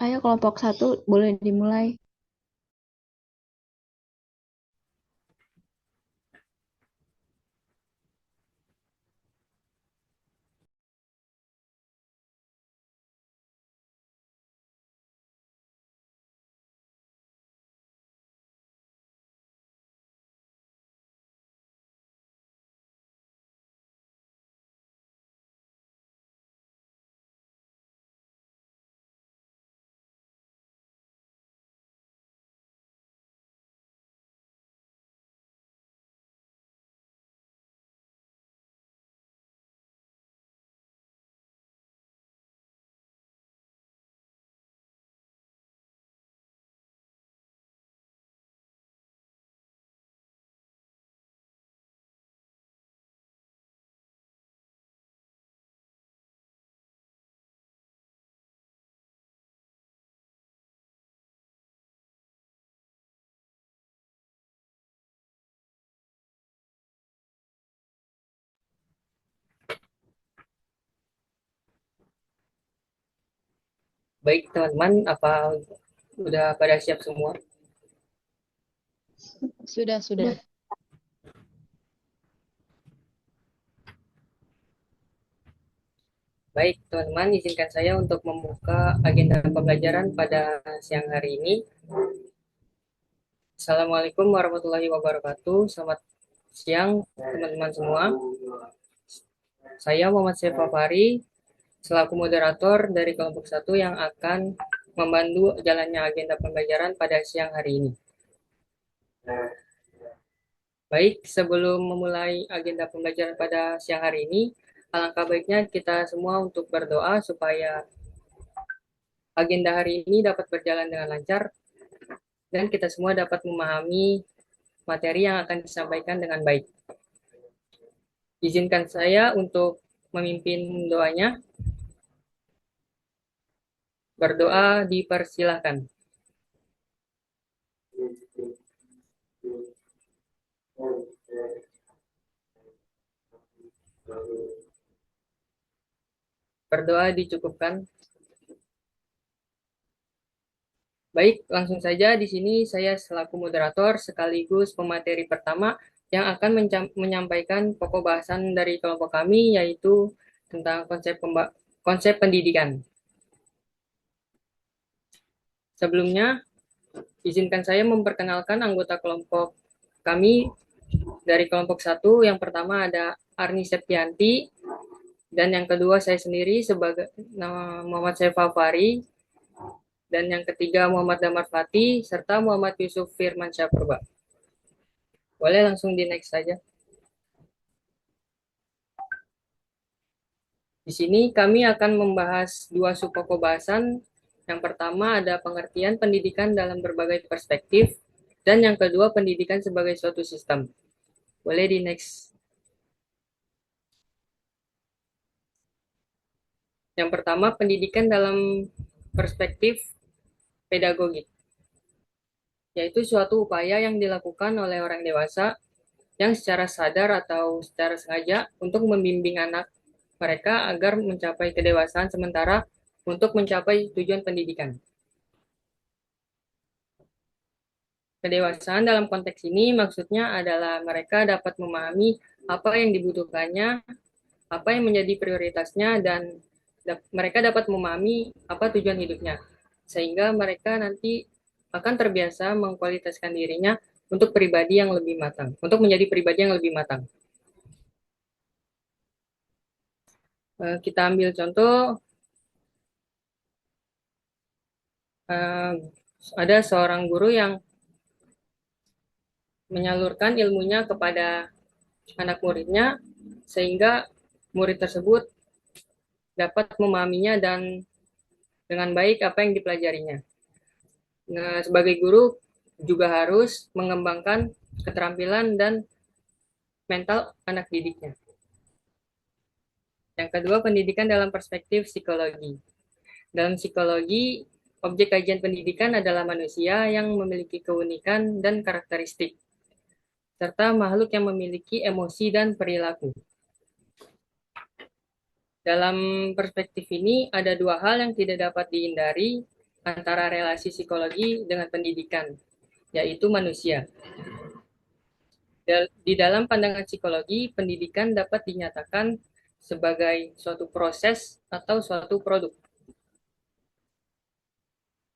Ayo kelompok satu boleh dimulai. Baik teman-teman, apa udah pada siap semua? Sudah, sudah. Baik teman-teman, izinkan saya untuk membuka agenda pembelajaran pada siang hari ini. Assalamualaikum warahmatullahi wabarakatuh. Selamat siang teman-teman semua. Saya Muhammad Sefa Fahri, selaku moderator dari kelompok satu yang akan membantu jalannya agenda pembelajaran pada siang hari ini. Baik, sebelum memulai agenda pembelajaran pada siang hari ini, alangkah baiknya kita semua untuk berdoa supaya agenda hari ini dapat berjalan dengan lancar dan kita semua dapat memahami materi yang akan disampaikan dengan baik. Izinkan saya untuk memimpin doanya. Berdoa dipersilahkan. Berdoa dicukupkan. Baik, langsung saja di sini saya selaku moderator sekaligus pemateri pertama yang akan menyampaikan pokok bahasan dari kelompok kami yaitu tentang konsep pendidikan. Sebelumnya, izinkan saya memperkenalkan anggota kelompok kami dari kelompok satu. Yang pertama ada Arni Septianti, dan yang kedua saya sendiri sebagai nama Muhammad Sefa Fari, dan yang ketiga Muhammad Damar Fatih, serta Muhammad Yusuf Firman Syapurba. Boleh langsung di next saja. Di sini kami akan membahas dua subpokok bahasan. Yang pertama ada pengertian pendidikan dalam berbagai perspektif, dan yang kedua pendidikan sebagai suatu sistem. Boleh di next. Yang pertama pendidikan dalam perspektif pedagogik, yaitu suatu upaya yang dilakukan oleh orang dewasa yang secara sadar atau secara sengaja untuk membimbing anak mereka agar mencapai kedewasaan sementara untuk mencapai tujuan pendidikan. Kedewasaan dalam konteks ini maksudnya adalah mereka dapat memahami apa yang dibutuhkannya, apa yang menjadi prioritasnya, dan mereka dapat memahami apa tujuan hidupnya. Sehingga mereka nanti akan terbiasa mengkualitaskan dirinya untuk pribadi yang lebih matang, untuk menjadi pribadi yang lebih matang. Kita ambil contoh, ada seorang guru yang menyalurkan ilmunya kepada anak muridnya sehingga murid tersebut dapat memahaminya dan dengan baik apa yang dipelajarinya. Nah, sebagai guru juga harus mengembangkan keterampilan dan mental anak didiknya. Yang kedua, pendidikan dalam perspektif psikologi. Dalam psikologi, objek kajian pendidikan adalah manusia yang memiliki keunikan dan karakteristik, serta makhluk yang memiliki emosi dan perilaku. Dalam perspektif ini, ada dua hal yang tidak dapat dihindari, antara relasi psikologi dengan pendidikan, yaitu manusia. Di dalam pandangan psikologi, pendidikan dapat dinyatakan sebagai suatu proses atau suatu produk.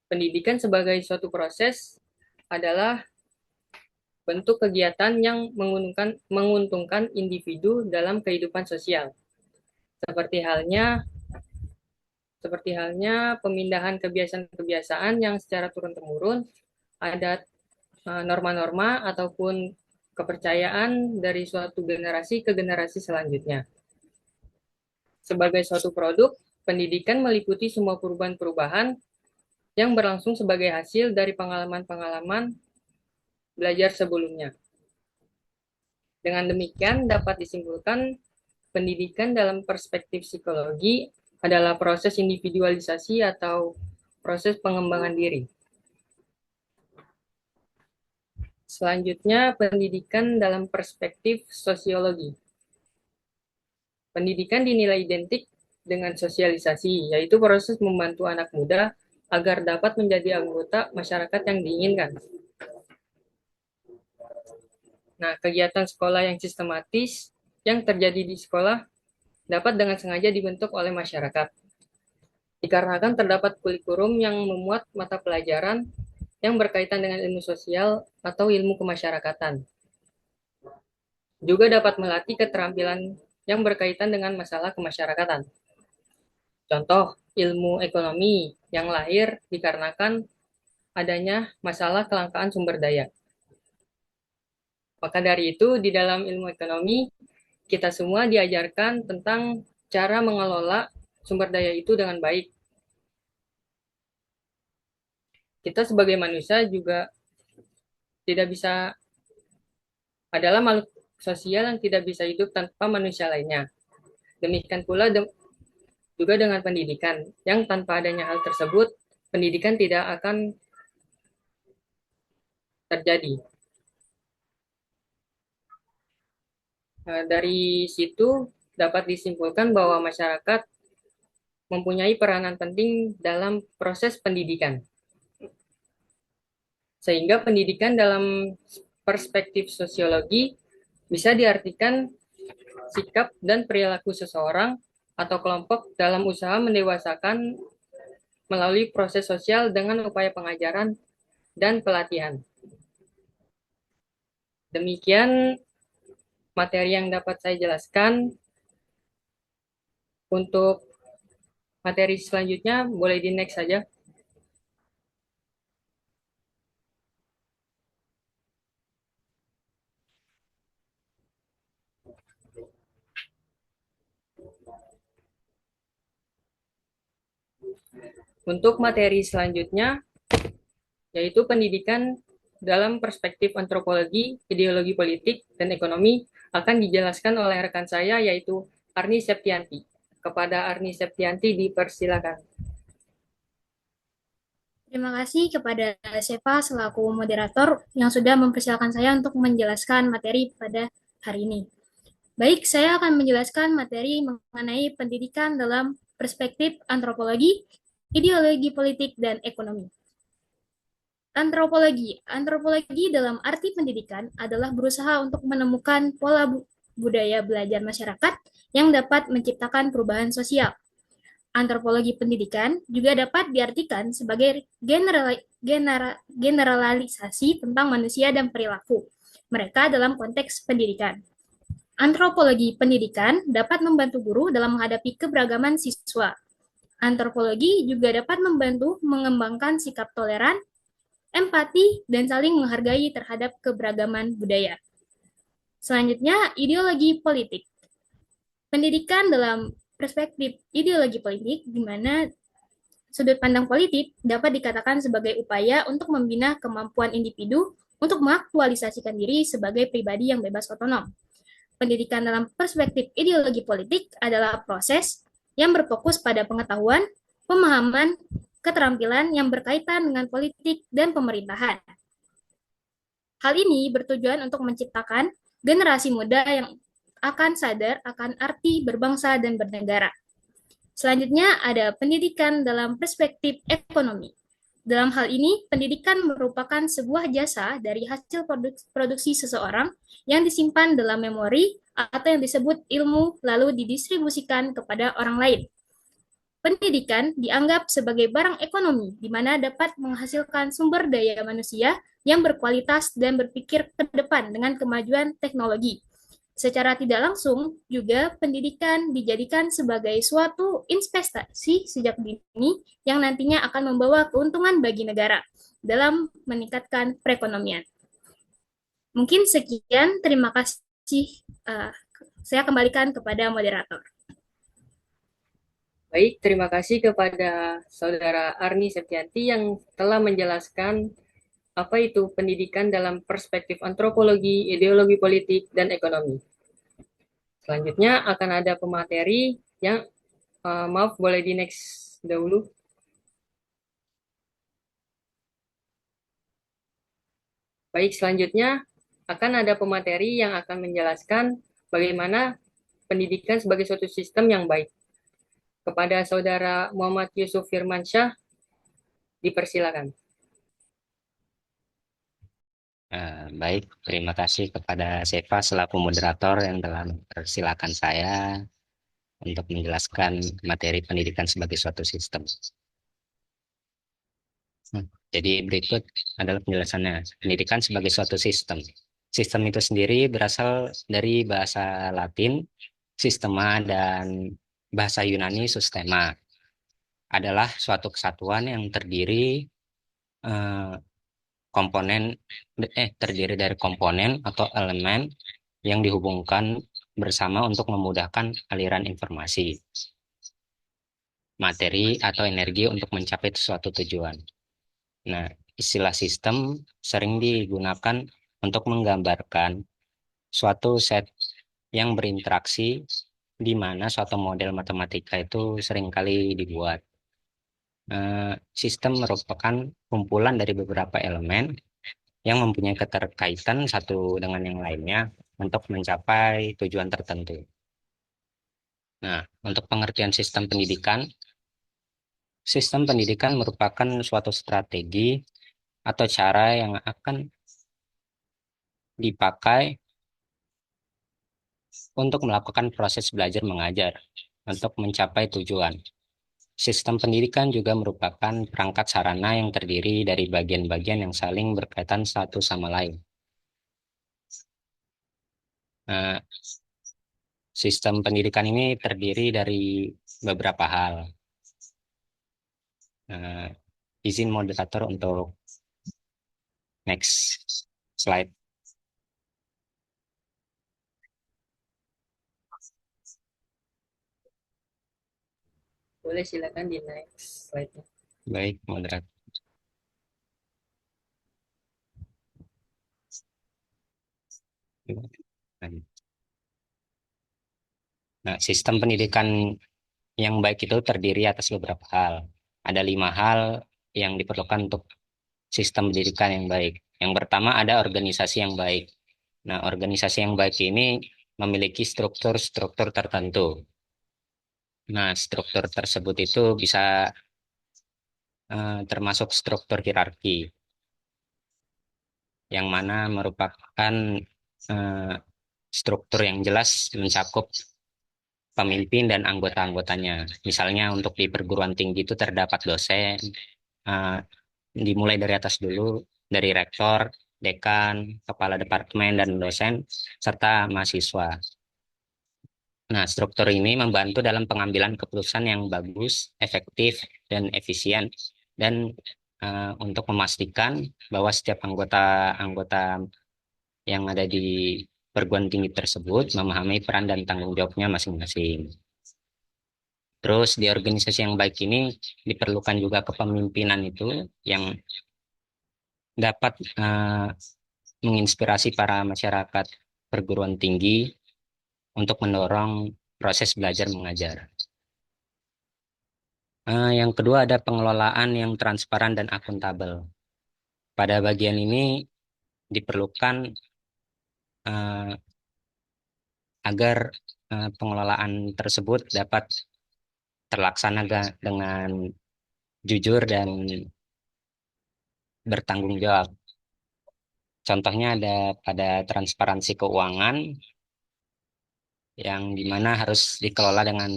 Pendidikan sebagai suatu proses adalah bentuk kegiatan yang menguntungkan individu dalam kehidupan sosial. Seperti halnya pemindahan kebiasaan-kebiasaan yang secara turun-temurun ada norma-norma ataupun kepercayaan dari suatu generasi ke generasi selanjutnya. Sebagai suatu produk, pendidikan meliputi semua perubahan-perubahan yang berlangsung sebagai hasil dari pengalaman-pengalaman belajar sebelumnya. Dengan demikian dapat disimpulkan pendidikan dalam perspektif psikologi adalah proses individualisasi atau proses pengembangan diri. Selanjutnya, pendidikan dalam perspektif sosiologi. Pendidikan dinilai identik dengan sosialisasi, yaitu proses membantu anak muda agar dapat menjadi anggota masyarakat yang diinginkan. Nah, kegiatan sekolah yang sistematis yang terjadi di sekolah dapat dengan sengaja dibentuk oleh masyarakat. Dikarenakan terdapat kurikulum yang memuat mata pelajaran yang berkaitan dengan ilmu sosial atau ilmu kemasyarakatan. Juga dapat melatih keterampilan yang berkaitan dengan masalah kemasyarakatan. Contoh, ilmu ekonomi yang lahir dikarenakan adanya masalah kelangkaan sumber daya. Maka dari itu, di dalam ilmu ekonomi, kita semua diajarkan tentang cara mengelola sumber daya itu dengan baik. Kita sebagai manusia juga adalah makhluk sosial yang tidak bisa hidup tanpa manusia lainnya. Demikian pula juga dengan pendidikan, yang tanpa adanya hal tersebut, pendidikan tidak akan terjadi. Dari situ dapat disimpulkan bahwa masyarakat mempunyai peranan penting dalam proses pendidikan. Sehingga pendidikan dalam perspektif sosiologi bisa diartikan sikap dan perilaku seseorang atau kelompok dalam usaha mendewasakan melalui proses sosial dengan upaya pengajaran dan pelatihan. Demikian materi yang dapat saya jelaskan. Untuk materi selanjutnya, boleh di next saja. Untuk materi selanjutnya, yaitu pendidikan dalam perspektif antropologi, ideologi politik, dan ekonomi, akan dijelaskan oleh rekan saya, yaitu Arni Septianti. Kepada Arni Septianti, dipersilakan. Terima kasih kepada Seva selaku moderator yang sudah mempersilakan saya untuk menjelaskan materi pada hari ini. Baik, saya akan menjelaskan materi mengenai pendidikan dalam perspektif antropologi, ideologi politik, dan ekonomi. Antropologi dalam arti pendidikan adalah berusaha untuk menemukan pola budaya belajar masyarakat yang dapat menciptakan perubahan sosial. Antropologi pendidikan juga dapat diartikan sebagai generalisasi tentang manusia dan perilaku mereka dalam konteks pendidikan. Antropologi pendidikan dapat membantu guru dalam menghadapi keberagaman siswa. Antropologi juga dapat membantu mengembangkan sikap toleran, empati, dan saling menghargai terhadap keberagaman budaya. Selanjutnya, ideologi politik. Pendidikan dalam perspektif ideologi politik, di mana sudut pandang politik dapat dikatakan sebagai upaya untuk membina kemampuan individu untuk mengaktualisasikan diri sebagai pribadi yang bebas otonom. Pendidikan dalam perspektif ideologi politik adalah proses yang berfokus pada pengetahuan, pemahaman, keterampilan yang berkaitan dengan politik dan pemerintahan. Hal ini bertujuan untuk menciptakan generasi muda yang akan sadar akan arti berbangsa dan bernegara. Selanjutnya ada pendidikan dalam perspektif ekonomi. Dalam hal ini, pendidikan merupakan sebuah jasa dari hasil produksi seseorang yang disimpan dalam memori atau yang disebut ilmu lalu didistribusikan kepada orang lain. Pendidikan dianggap sebagai barang ekonomi, di mana dapat menghasilkan sumber daya manusia yang berkualitas dan berpikir ke depan dengan kemajuan teknologi. Secara tidak langsung, juga pendidikan dijadikan sebagai suatu investasi sejak dini yang nantinya akan membawa keuntungan bagi negara dalam meningkatkan perekonomian. Mungkin sekian, terima kasih. Saya kembalikan kepada moderator. Baik, terima kasih kepada Saudara Arni Septianti yang telah menjelaskan apa itu pendidikan dalam perspektif antropologi, ideologi politik, dan ekonomi. Selanjutnya akan ada pemateri yang, maaf boleh di next dahulu. Baik, selanjutnya akan ada pemateri yang akan menjelaskan bagaimana pendidikan sebagai suatu sistem yang baik. Kepada Saudara Muhammad Yusuf Firmansyah, dipersilakan. Baik, terima kasih kepada Seva selaku moderator yang telah mempersilakan saya untuk menjelaskan materi pendidikan sebagai suatu sistem. Jadi berikut adalah penjelasannya. Pendidikan sebagai suatu sistem. Sistem itu sendiri berasal dari bahasa Latin, sistema, dan bahasa Yunani, sustema. Adalah suatu kesatuan yang terdiri terdiri dari komponen atau elemen yang dihubungkan bersama untuk memudahkan aliran informasi, materi, atau energi untuk mencapai suatu tujuan. Nah, istilah sistem sering digunakan untuk menggambarkan suatu set yang berinteraksi di mana suatu model matematika itu seringkali dibuat. Sistem merupakan kumpulan dari beberapa elemen yang mempunyai keterkaitan satu dengan yang lainnya untuk mencapai tujuan tertentu. Nah, untuk pengertian sistem pendidikan merupakan suatu strategi atau cara yang akan dipakai untuk melakukan proses belajar mengajar untuk mencapai tujuan. Sistem pendidikan juga merupakan perangkat sarana yang terdiri dari bagian-bagian yang saling berkaitan satu sama lain. Nah, sistem pendidikan ini terdiri dari beberapa hal. Izin moderator untuk next slide. Boleh silakan di next slide. Baik, moderator. Nah, sistem pendidikan yang baik itu terdiri atas beberapa hal. Ada 5 hal yang diperlukan untuk sistem pendidikan yang baik. Yang pertama ada organisasi yang baik. Nah, organisasi yang baik ini memiliki struktur-struktur tertentu. Nah, struktur tersebut itu bisa termasuk struktur hierarki, yang mana merupakan struktur yang jelas mencakup pemimpin dan anggota-anggotanya. Misalnya untuk di perguruan tinggi itu terdapat dosen, dimulai dari atas dulu, dari rektor, dekan, kepala departemen, dan dosen, serta mahasiswa. Nah, struktur ini membantu dalam pengambilan keputusan yang bagus, efektif, dan efisien, dan untuk memastikan bahwa setiap anggota yang ada di perguruan tinggi tersebut memahami peran dan tanggung jawabnya masing-masing. Terus di organisasi yang baik ini diperlukan juga kepemimpinan itu yang dapat menginspirasi para masyarakat perguruan tinggi untuk mendorong proses belajar mengajar. Yang kedua ada pengelolaan yang transparan dan akuntabel. Pada bagian ini diperlukan agar pengelolaan tersebut dapat terlaksana dengan jujur dan bertanggung jawab. Contohnya ada pada transparansi keuangan yang dimana harus dikelola dengan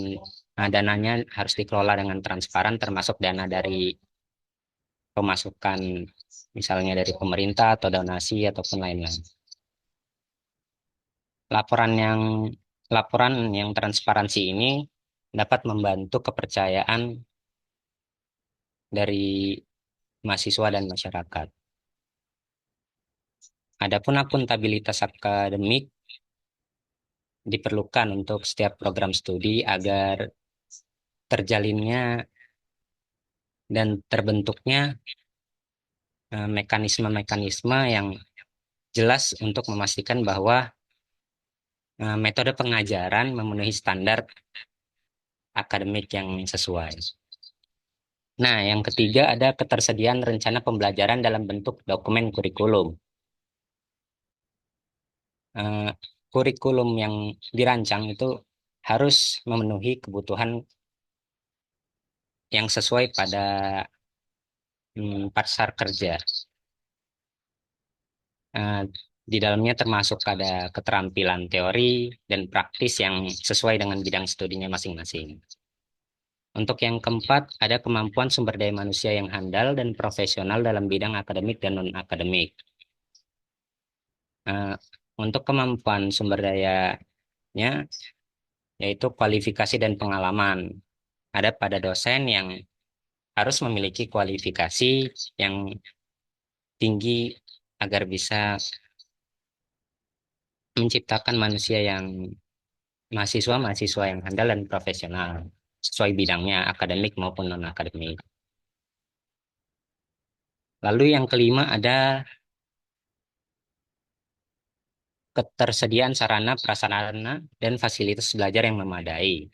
dananya harus dikelola dengan transparan, termasuk dana dari pemasukan, misalnya dari pemerintah atau donasi ataupun lain-lain. Laporan yang laporan yang transparansi ini dapat membantu kepercayaan dari mahasiswa dan masyarakat. Adapun akuntabilitas akademik diperlukan untuk setiap program studi agar terjalinnya dan terbentuknya mekanisme-mekanisme yang jelas untuk memastikan bahwa metode pengajaran memenuhi standar akademik yang sesuai. Nah, yang ketiga ada ketersediaan rencana pembelajaran dalam bentuk dokumen kurikulum. Kurikulum yang dirancang itu harus memenuhi kebutuhan yang sesuai pada pasar kerja. Di dalamnya termasuk ada keterampilan teori dan praktis yang sesuai dengan bidang studinya masing-masing. Untuk yang keempat, ada kemampuan sumber daya manusia yang handal dan profesional dalam bidang akademik dan non-akademik. Untuk kemampuan sumber dayanya, yaitu kualifikasi dan pengalaman. Ada pada dosen yang harus memiliki kualifikasi yang tinggi agar bisa menciptakan mahasiswa yang handal dan profesional sesuai bidangnya, akademik maupun non-akademik. Lalu yang kelima ada ketersediaan sarana, prasarana, dan fasilitas belajar yang memadai.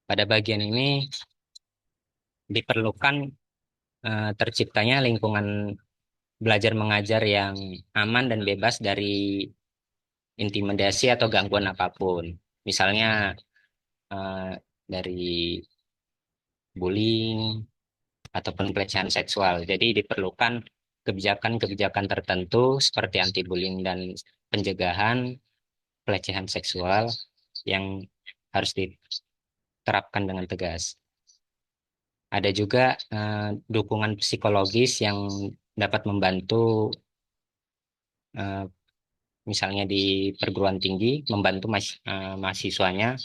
Pada bagian ini diperlukan terciptanya lingkungan belajar mengajar yang aman dan bebas dari intimidasi atau gangguan apapun. Misalnya dari bullying ataupun pelecehan seksual. Jadi diperlukan kebijakan-kebijakan tertentu seperti anti-bullying dan pencegahan pelecehan seksual yang harus diterapkan dengan tegas. Ada juga dukungan psikologis yang dapat membantu misalnya di perguruan tinggi membantu mahasiswanya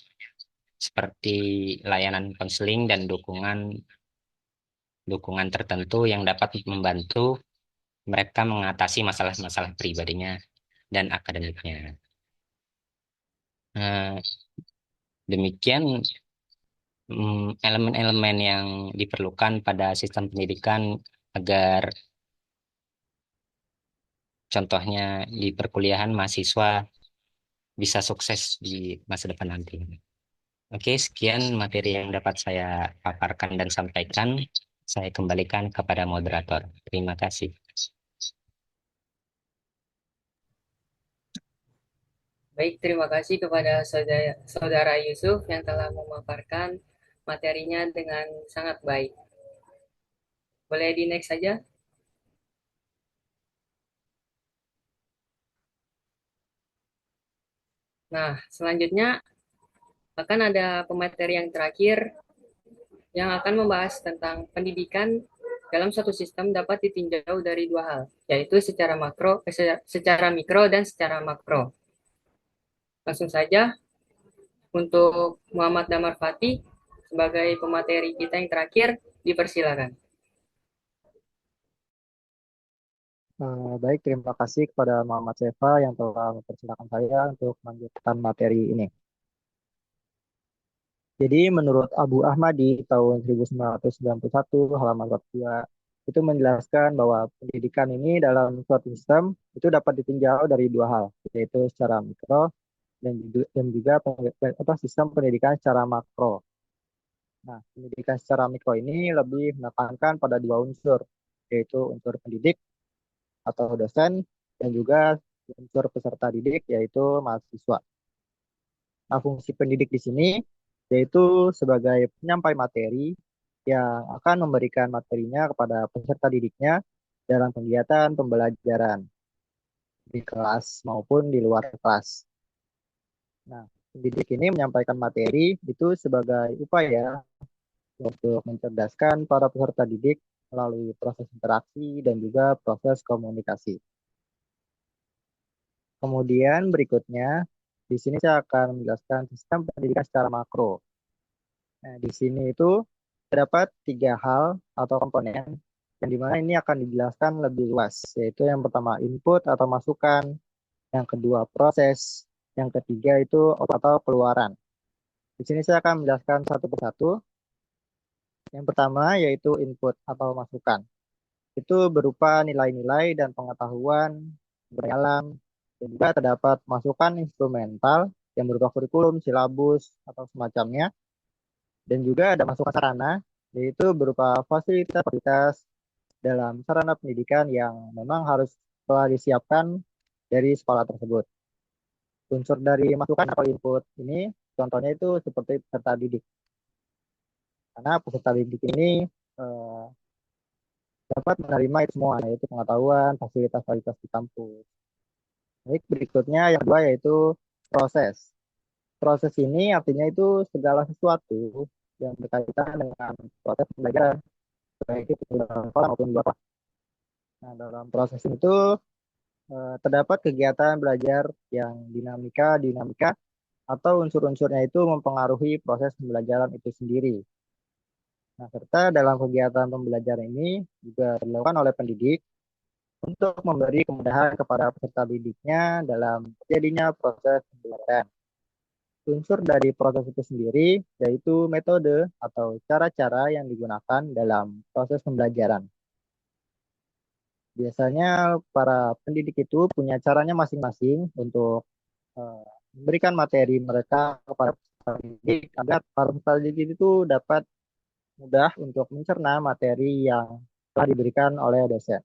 seperti layanan konseling dan dukungan tertentu yang dapat membantu mereka mengatasi masalah-masalah pribadinya dan akademiknya. Demikian elemen-elemen yang diperlukan pada sistem pendidikan agar contohnya di perkuliahan mahasiswa bisa sukses di masa depan nanti. Oke, sekian materi yang dapat saya paparkan dan sampaikan. Saya kembalikan kepada moderator. Terima kasih. Baik, terima kasih kepada Saudara Yusuf yang telah memaparkan materinya dengan sangat baik. Boleh di next saja? Nah, selanjutnya akan ada pemateri yang terakhir yang akan membahas tentang pendidikan dalam suatu sistem dapat ditinjau dari dua hal, yaitu secara mikro dan secara makro. Langsung saja untuk Muhammad Damar Fatih sebagai pemateri kita yang terakhir, dipersilakan. Baik, terima kasih kepada Muhammad Sefa yang telah mempersilahkan saya untuk melanjutkan materi ini. Jadi menurut Abu Ahmad di tahun 1991 halaman 42 itu menjelaskan bahwa pendidikan ini dalam suatu sistem itu dapat ditinjau dari dua hal, yaitu secara mikro dan juga sistem pendidikan secara makro. Nah, pendidikan secara mikro ini lebih menekankan pada dua unsur, yaitu unsur pendidik atau dosen dan juga unsur peserta didik yaitu mahasiswa. Nah, fungsi pendidik di sini yaitu sebagai penyampai materi yang akan memberikan materinya kepada peserta didiknya dalam kegiatan pembelajaran di kelas maupun di luar kelas. Nah, pendidik ini menyampaikan materi itu sebagai upaya untuk mencerdaskan para peserta didik melalui proses interaksi dan juga proses komunikasi. Kemudian berikutnya, di sini saya akan menjelaskan sistem pendidikan secara makro. Nah, di sini itu terdapat tiga hal atau komponen yang dimana ini akan dijelaskan lebih luas, yaitu yang pertama input atau masukan, yang kedua proses, yang ketiga itu output atau keluaran. Di sini saya akan menjelaskan satu persatu. Yang pertama yaitu input atau masukan. Itu berupa nilai-nilai dan pengetahuan berdalam dan juga terdapat masukan instrumental yang berupa kurikulum, silabus, atau semacamnya. Dan juga ada masukan sarana, yaitu berupa fasilitas-fasilitas dalam sarana pendidikan yang memang harus telah disiapkan dari sekolah tersebut. Unsur dari masukan atau input ini contohnya itu seperti peserta didik. Karena peserta didik ini eh, dapat menerima itu semua, yaitu pengetahuan, fasilitas-fasilitas di kampus. Baik, berikutnya yang kedua yaitu proses. Proses ini artinya itu segala sesuatu yang berkaitan dengan proses pembelajaran, baik itu dalam sekolah maupun di luar kelas. Nah, dalam proses itu terdapat kegiatan belajar yang dinamika atau unsur-unsurnya itu mempengaruhi proses pembelajaran itu sendiri. Nah, serta dalam kegiatan pembelajaran ini juga dilakukan oleh pendidik untuk memberi kemudahan kepada peserta didiknya dalam terjadinya proses pembelajaran. Unsur dari proses itu sendiri yaitu metode atau cara-cara yang digunakan dalam proses pembelajaran. Biasanya para pendidik itu punya caranya masing-masing untuk eh, memberikan materi mereka kepada peserta didik agar para peserta didik itu dapat mudah untuk mencerna materi yang telah diberikan oleh dosen.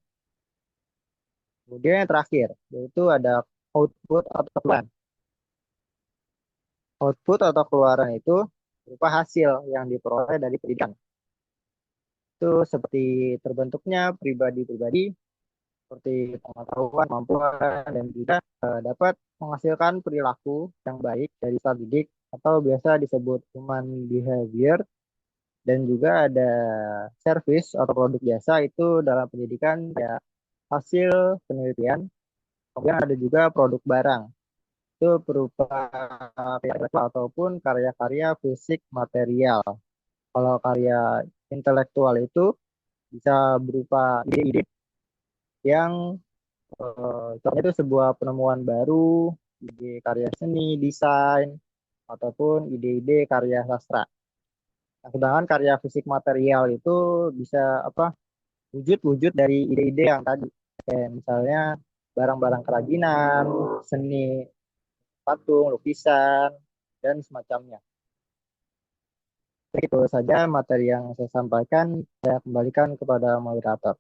Kemudian yang terakhir, yaitu ada output atau keluaran. Output atau keluaran itu berupa hasil yang diperoleh dari pendidikan. Itu seperti terbentuknya pribadi-pribadi, seperti pengetahuan, kemampuan, dan juga dapat menghasilkan perilaku yang baik dari peserta didik atau biasa disebut human behavior. Dan juga ada service atau produk jasa itu dalam pendidikan ya hasil penelitian. Kemudian ada juga produk barang. Itu berupa karya intelektual ataupun karya-karya fisik material. Kalau karya intelektual itu bisa berupa ide-ide yang contohnya itu sebuah penemuan baru, ide karya seni, desain, ataupun ide-ide karya sastra. Nah, sedangkan karya fisik material itu bisa apa wujud-wujud dari ide-ide yang tadi. Kayak misalnya barang-barang kerajinan, seni patung, lukisan, dan semacamnya. Itu saja materi yang saya sampaikan. Saya kembalikan kepada moderator.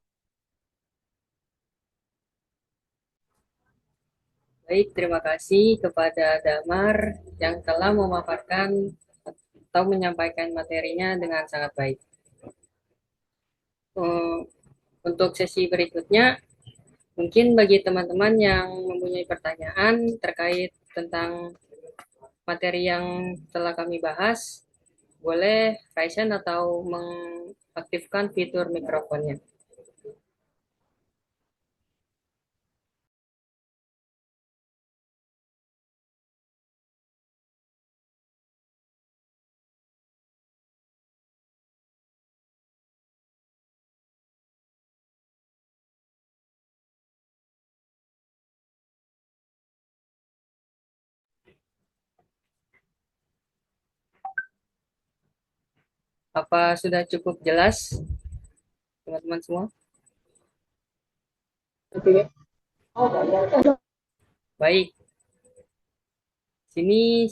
Baik, terima kasih kepada Damar yang telah memaparkan atau menyampaikan materinya dengan sangat baik. Untuk sesi berikutnya, mungkin bagi teman-teman yang mempunyai pertanyaan terkait tentang materi yang telah kami bahas, boleh raise hand atau mengaktifkan fitur mikrofonnya. Apa sudah cukup jelas, teman-teman semua? Baik. Sini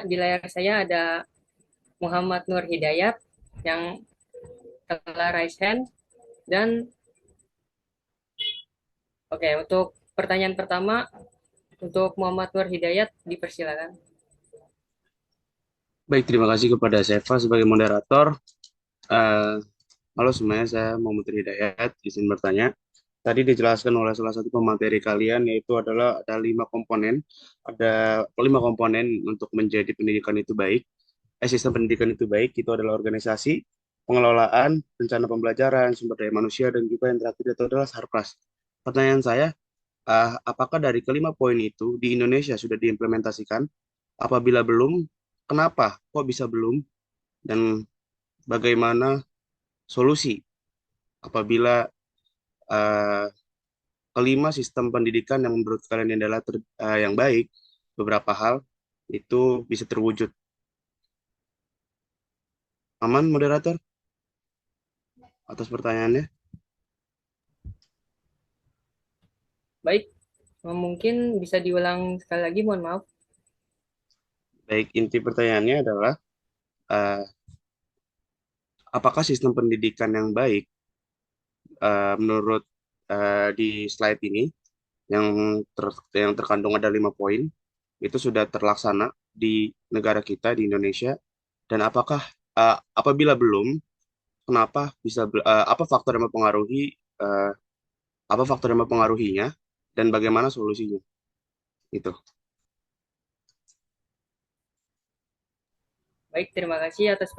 di layar saya ada Muhammad Nur Hidayat yang telah raise hand dan oke, untuk pertanyaan pertama untuk Muhammad Nur Hidayat dipersilakan. Baik, terima kasih kepada Seva sebagai moderator. Eh, Halo semuanya, saya Muhammad Hidayat, izin bertanya. Tadi dijelaskan oleh salah satu pemateri kalian, yaitu adalah ada 5 komponen. Ada 5 komponen untuk menjadi pendidikan itu baik. Sistem pendidikan itu baik, itu adalah organisasi, pengelolaan, rencana pembelajaran, sumber daya manusia, dan juga yang terakhir itu adalah sarpras. Pertanyaan saya, apakah dari kelima poin itu di Indonesia sudah diimplementasikan? Apabila belum, kenapa? Kok bisa belum? Dan bagaimana solusi apabila eh, kelima sistem pendidikan yang menurut kalian adalah yang baik, beberapa hal itu bisa terwujud. Aman, moderator, atas pertanyaannya. Baik, mungkin bisa diulang sekali lagi, mohon maaf. Baik, inti pertanyaannya adalah eh, apakah sistem pendidikan yang baik menurut di slide ini yang yang terkandung ada 5 poin itu sudah terlaksana di negara kita di Indonesia, dan apakah apabila belum, kenapa bisa apa faktor yang mempengaruhi eh, apa faktor yang mempengaruhinya dan bagaimana solusinya itu. Baik, terima kasih atas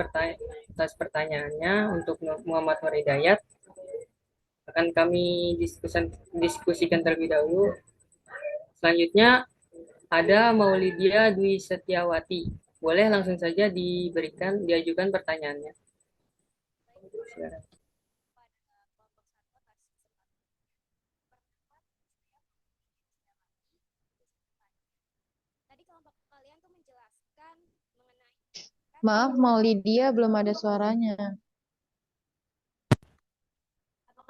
pertanyaannya untuk Muhammad Nur Hidayat. Akan kami diskusikan terlebih dahulu. Selanjutnya ada Maulidia Dwi Setiawati. Boleh langsung saja diajukan pertanyaannya. Silakan. Tadi kelompok kalian tuh menjelaskan mengenai Maaf, mau Lydia belum ada suaranya.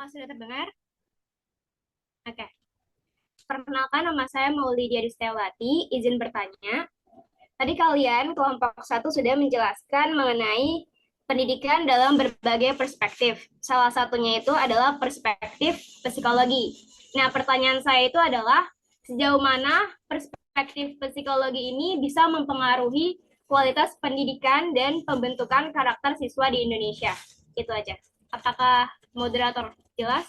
apakah sudah terdengar? Oke. Perkenalkan, nama saya Maulidia Distewati, izin bertanya. Tadi kalian kelompok satu sudah menjelaskan mengenai pendidikan dalam berbagai perspektif. Salah satunya itu adalah perspektif psikologi. Nah, pertanyaan saya itu adalah sejauh mana perspektif psikologi ini bisa mempengaruhi kualitas pendidikan dan pembentukan karakter siswa di Indonesia. Itu aja. Apakah moderator jelas?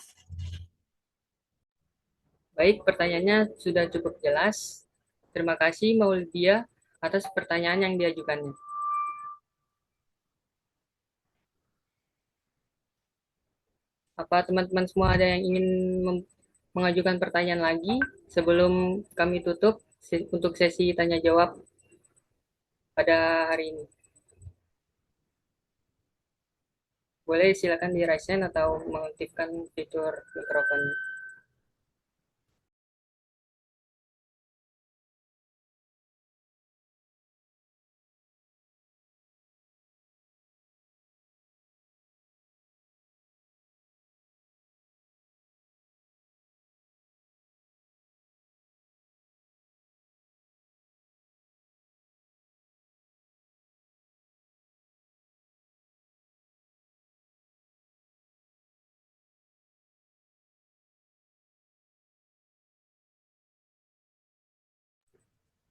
Baik, pertanyaannya sudah cukup jelas. Terima kasih Maulidia atas pertanyaan yang diajukannya. Apa teman-teman semua ada yang ingin mengajukan pertanyaan lagi sebelum kami tutup untuk sesi tanya jawab pada hari ini? Boleh silakan di raise hand atau mengaktifkan fitur mikrofonnya.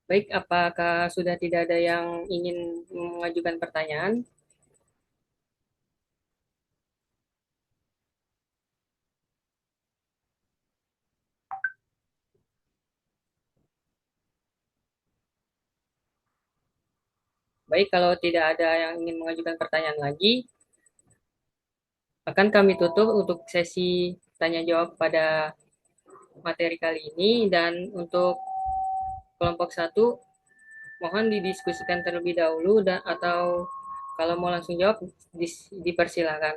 Baik, apakah sudah tidak ada yang ingin mengajukan pertanyaan? Baik, kalau tidak ada yang ingin mengajukan pertanyaan lagi, akan kami tutup untuk sesi tanya jawab pada materi kali ini. Dan untuk kelompok satu, mohon didiskusikan terlebih dahulu atau kalau mau langsung jawab dipersilakan.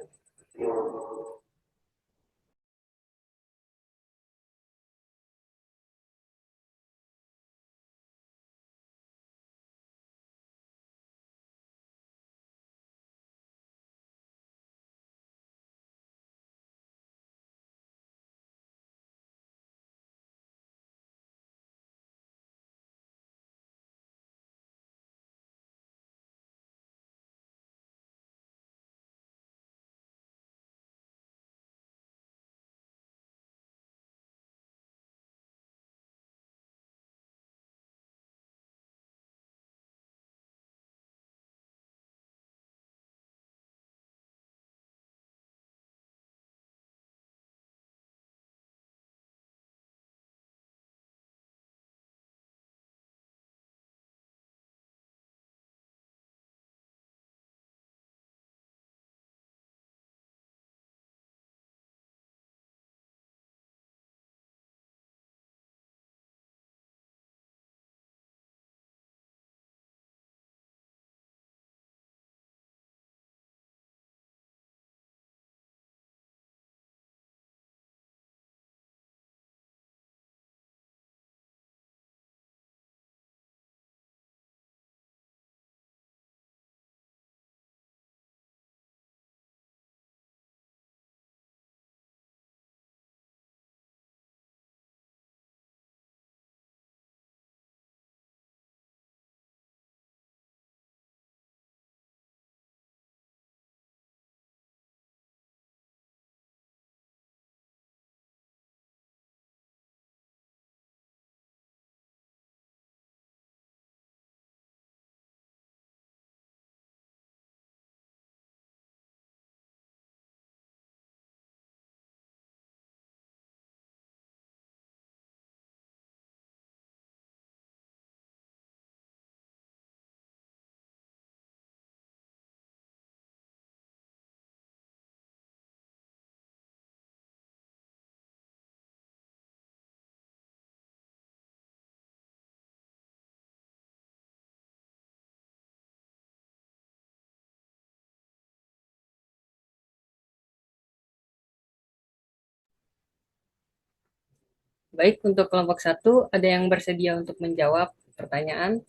Baik, untuk kelompok satu, ada yang bersedia untuk menjawab pertanyaan?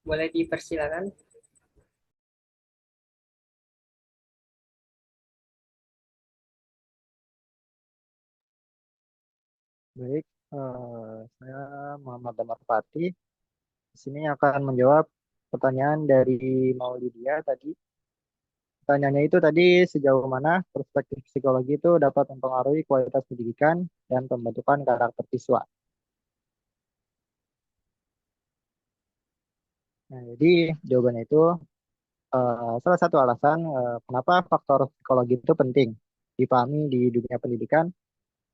Boleh dipersilakan. Baik, saya Muhammad Damar Fatih. Di sini akan menjawab pertanyaan dari Maulidia tadi. Pertanyaannya itu tadi sejauh mana perspektif psikologi itu dapat mempengaruhi kualitas pendidikan dan pembentukan karakter siswa. Nah, jadi jawabannya itu salah satu alasan kenapa faktor psikologi itu penting dipahami di dunia pendidikan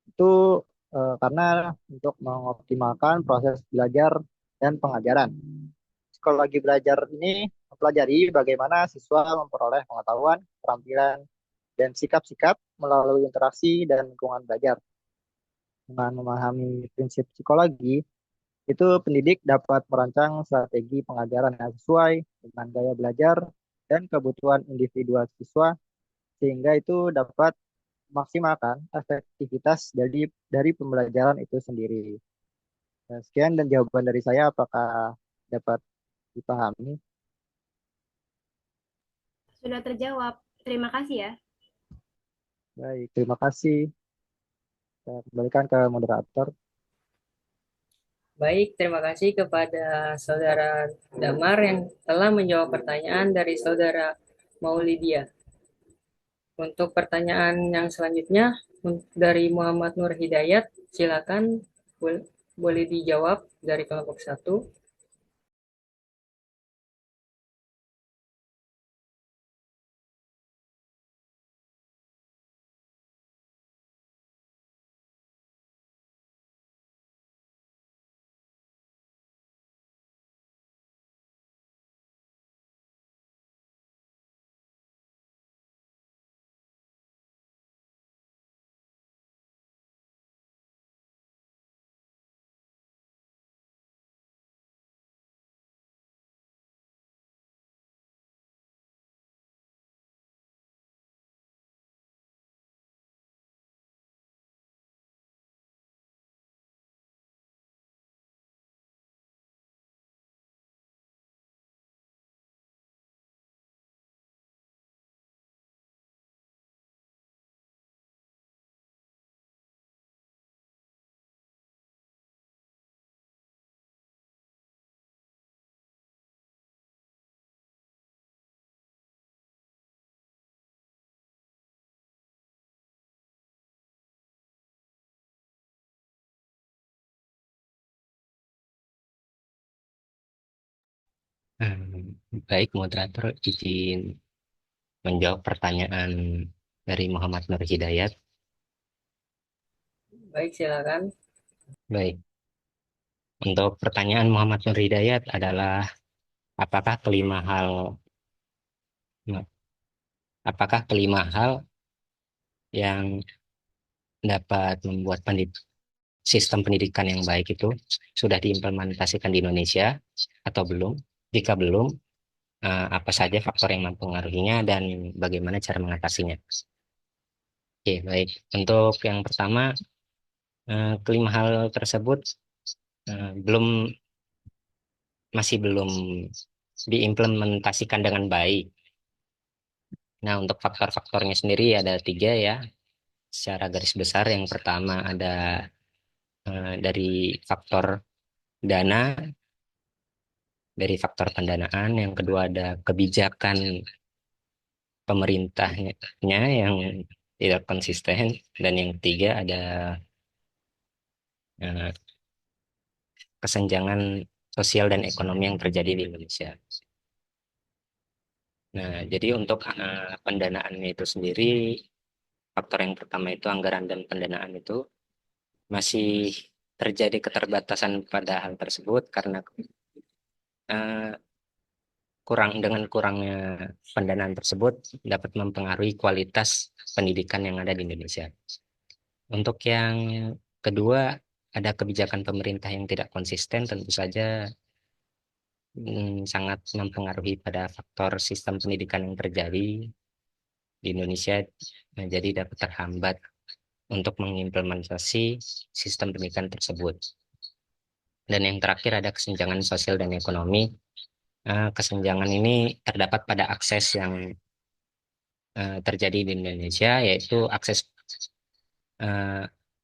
itu karena untuk mengoptimalkan proses belajar dan pengajaran. Psikologi belajar ini mempelajari bagaimana siswa memperoleh pengetahuan, keterampilan, dan sikap-sikap melalui interaksi dan lingkungan belajar. Dengan memahami prinsip psikologi, itu pendidik dapat merancang strategi pengajaran yang sesuai dengan gaya belajar dan kebutuhan individual siswa sehingga itu dapat memaksimalkan efektivitas dari pembelajaran itu sendiri. Nah, sekian dan jawaban dari saya apakah dapat dipahami? Sudah terjawab. Terima kasih ya. Baik, terima kasih. Saya kembalikan ke moderator. Baik, terima kasih kepada Saudara Damar yang telah menjawab pertanyaan dari Saudara Maulidia. Untuk pertanyaan yang selanjutnya dari Muhammad Nur Hidayat, silakan boleh dijawab dari kelompok satu. Baik, moderator izin menjawab pertanyaan dari Muhammad Nur Hidayat. Baik, silakan. Baik, untuk pertanyaan Muhammad Nur Hidayat adalah apakah kelima hal apakah kelima hal yang dapat membuat sistem pendidikan yang baik itu sudah diimplementasikan di Indonesia atau belum? Jika belum, apa saja faktor yang mempengaruhinya dan bagaimana cara mengatasinya? Oke, baik. Untuk yang pertama, kelima hal tersebut masih belum diimplementasikan dengan baik. Nah, untuk faktor-faktornya sendiri ada 3 ya, secara garis besar. Yang pertama ada dari faktor dana, dari faktor pendanaan. Yang kedua ada kebijakan pemerintahnya yang tidak konsisten. Dan yang ketiga ada eh, kesenjangan sosial dan ekonomi yang terjadi di Indonesia. Nah, jadi untuk pendanaannya itu sendiri, faktor yang pertama itu anggaran dan pendanaan itu masih terjadi keterbatasan pada hal tersebut karena eh, dengan kurangnya pendanaan tersebut dapat mempengaruhi kualitas pendidikan yang ada di Indonesia. Untuk yang kedua, ada kebijakan pemerintah yang tidak konsisten, tentu saja sangat mempengaruhi pada faktor sistem pendidikan yang terjadi. di Indonesia jadi dapat terhambat untuk mengimplementasi sistem pendidikan tersebut. Dan yang terakhir ada kesenjangan sosial dan ekonomi. Kesenjangan ini terdapat pada akses yang terjadi di Indonesia, yaitu akses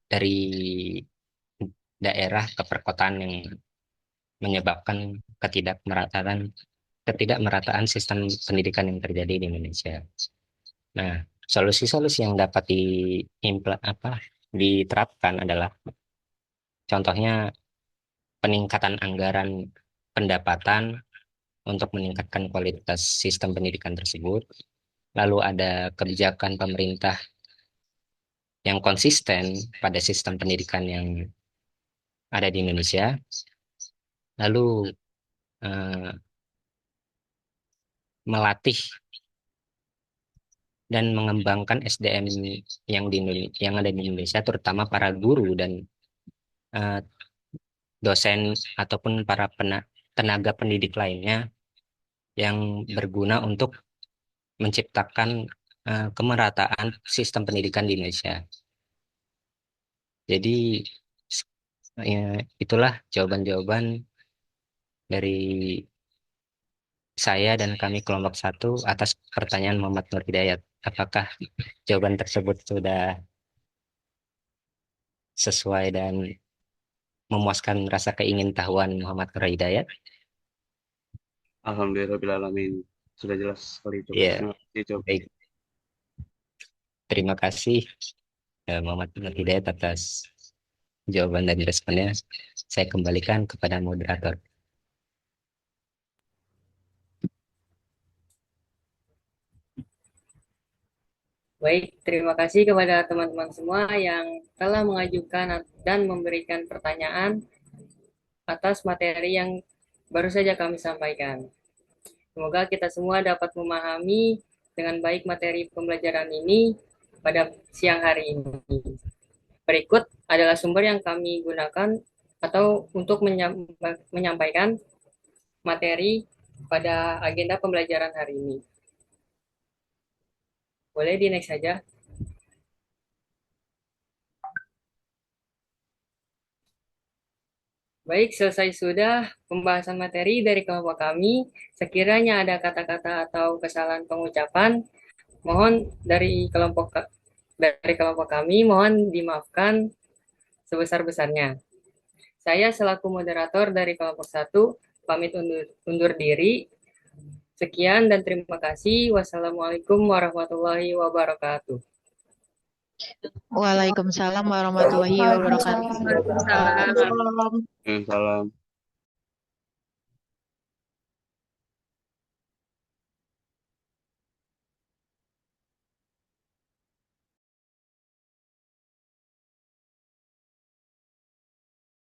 dari daerah ke perkotaan yang menyebabkan ketidakmerataan sistem pendidikan yang terjadi di Indonesia. Nah, solusi-solusi yang dapat diterapkan adalah contohnya peningkatan anggaran pendapatan untuk meningkatkan kualitas sistem pendidikan tersebut. Lalu ada kebijakan pemerintah yang konsisten pada sistem pendidikan yang ada di Indonesia. Lalu melatih dan mengembangkan SDM yang ada di Indonesia, terutama para guru dan dosen ataupun para tenaga pendidik lainnya yang berguna untuk menciptakan kemerataan sistem pendidikan di Indonesia. Jadi itulah jawaban-jawaban dari saya dan kami kelompok 1 atas pertanyaan Muhammad Nur Hidayat. Apakah jawaban tersebut sudah sesuai dan memuaskan rasa keingintahuan Muhammad Nur Hidayat? Alhamdulillahirrahmanirrahim. Sudah jelas sekali itu. Iya. Terima kasih, Cok. Baik. Terima kasih Muhammad Nur Hidayat atas jawaban dan responnya. Saya kembalikan kepada moderator. Baik, terima kasih kepada teman-teman semua yang telah mengajukan dan memberikan pertanyaan atas materi yang baru saja kami sampaikan. Semoga kita semua dapat memahami dengan baik materi pembelajaran ini pada siang hari ini. Berikut adalah sumber yang kami gunakan atau untuk menyampaikan materi pada agenda pembelajaran hari ini. Boleh di next saja. Baik, selesai sudah pembahasan materi dari kelompok kami. Sekiranya ada kata-kata atau kesalahan pengucapan, mohon dari kelompok kami mohon dimaafkan sebesar-besarnya. Saya selaku moderator dari kelompok 1 pamit undur diri. Sekian dan terima kasih. Wassalamualaikum warahmatullahi wabarakatuh. Waalaikumsalam warahmatullahi wabarakatuh. Waalaikumsalam. Salam.